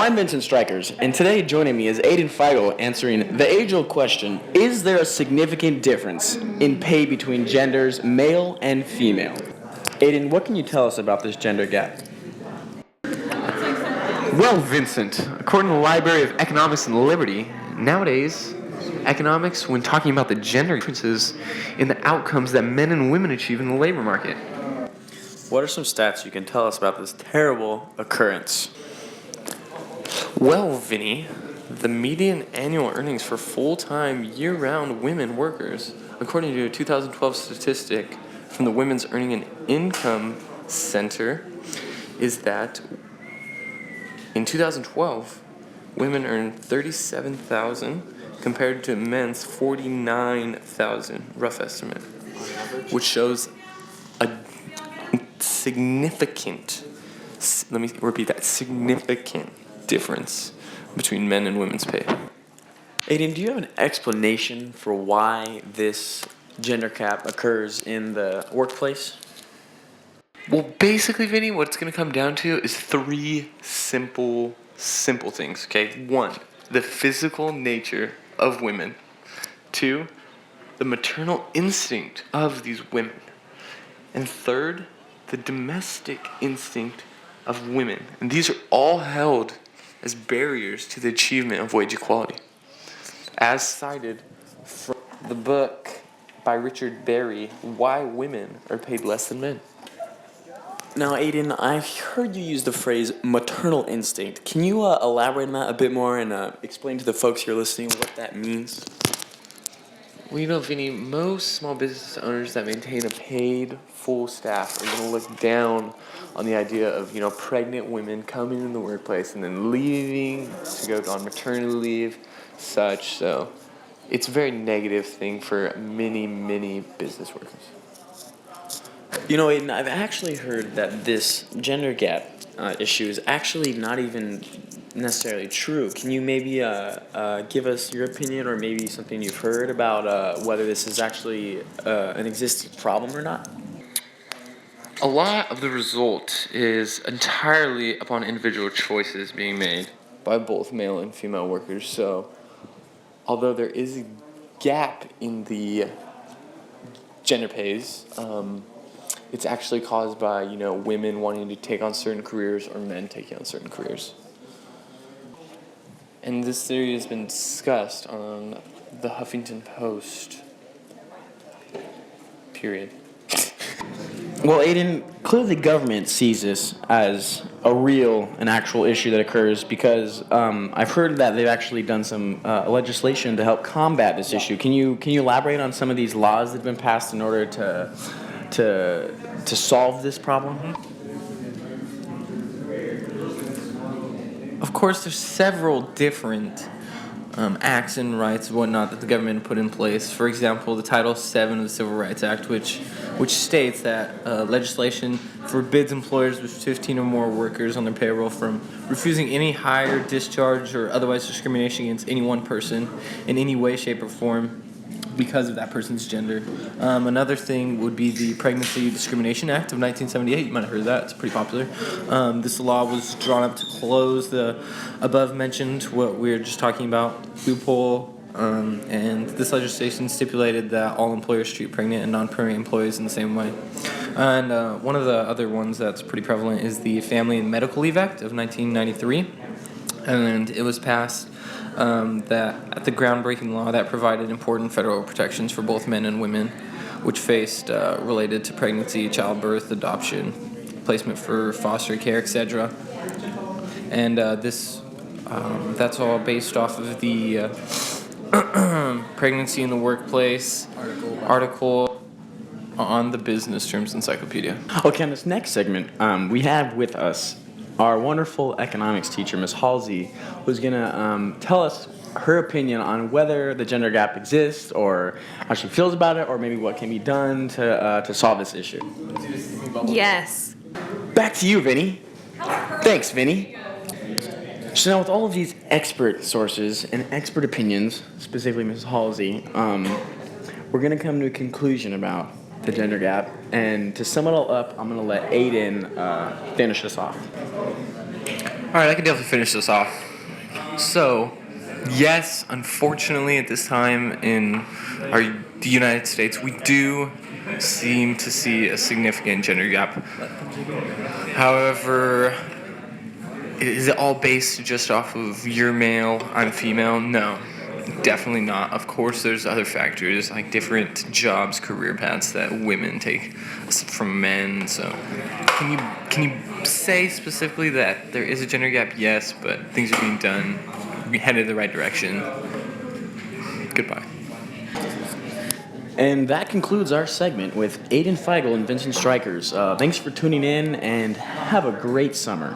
I'm Vincent Strikers, and today joining me is Aiden Feigl answering the age-old question, is there a significant difference in pay between genders, male and female? Aiden, what can you tell us about this gender gap? Well, Vincent, according to the Library of Economics and Liberty, nowadays, economics, when talking about the gender differences in the outcomes that men and women achieve in the labor market. What are some stats you can tell us about this terrible occurrence? Well, Vinny, the median annual earnings for full-time, year-round women workers, according to a 2012 statistic from the Women's Earning and Income Center, is that in 2012, women earned $37,000 compared to men's $49,000, rough estimate, which shows a significant, let me repeat that, significant difference between men and women's pay. Aiden, do you have an explanation for why this gender gap occurs in the workplace? Well, basically, Vinny, what it's going to come down to is three simple things, okay? One, the physical nature of women. Two, the maternal instinct of these women. And third, the domestic instinct of women. And these are all held as barriers to the achievement of wage equality. As cited from the book by Richard Berry, Why Women Are Paid Less Than Men. Now, Aiden, I've heard you use the phrase maternal instinct. Can you elaborate on that a bit more and explain to the folks here listening what that means? Well, Vinny, most small business owners that maintain a paid full staff are going to look down on the idea of, pregnant women coming in the workplace and then leaving to go on maternity leave, such. So it's a very negative thing for many business workers. Aiden, I've actually heard that this gender gap issue is actually not even necessarily true. Can you maybe give us your opinion or maybe something you've heard about whether this is actually an existing problem or not? A lot of the result is entirely upon individual choices being made by both male and female workers. So, although there is a gap in the gender pays, it's actually caused by, women wanting to take on certain careers or men taking on certain careers. And this theory has been discussed on the Huffington Post. Period. Well, Aiden, clearly the government sees this as a real and actual issue that occurs because I've heard that they've actually done some legislation to help combat this issue. Can you elaborate on some of these laws that have been passed in order to solve this problem? Of course, there's several different acts and rights and whatnot that the government put in place. For example, the Title VII of the Civil Rights Act, which states that legislation forbids employers with 15 or more workers on their payroll from refusing any hire, discharge, or otherwise discrimination against any one person in any way, shape, or form because of that person's gender. Another thing would be the Pregnancy Discrimination Act of 1978. You might have heard of that. It's pretty popular. This law was drawn up to close the above-mentioned, what we were just talking about, loophole. And this legislation stipulated that all employers treat pregnant and non-pregnant employees in the same way. And one of the other ones that's pretty prevalent is the Family and Medical Leave Act of 1993. And it was passed that the groundbreaking law that provided important federal protections for both men and women, which faced related to pregnancy, childbirth, adoption, placement for foster care, etc. And that's all based off of the Pregnancy in the Workplace article on the Business Terms Encyclopedia. Okay, on this next segment, we have with us our wonderful economics teacher, Ms. Halsey, who's going to tell us her opinion on whether the gender gap exists or how she feels about it or maybe what can be done to solve this issue. Yes. Back to you, Vinny. Thanks, Vinny. So now with all of these expert sources and expert opinions, specifically Ms. Halsey, we're going to come to a conclusion about the gender gap. And to sum it all up, I'm going to let Aiden finish us off. All right, I can definitely finish this off. So, yes, unfortunately, at this time in the United States, we do seem to see a significant gender gap. However, is it all based just off of you're male, I'm female? No, definitely not. Of course, there's other factors like different jobs, career paths that women take from men. So, can you say specifically that there is a gender gap? Yes, but things are being done. We headed in the right direction. Goodbye. And that concludes our segment with Aiden Feigl and Vincent Strikers. Thanks for tuning in and have a great summer.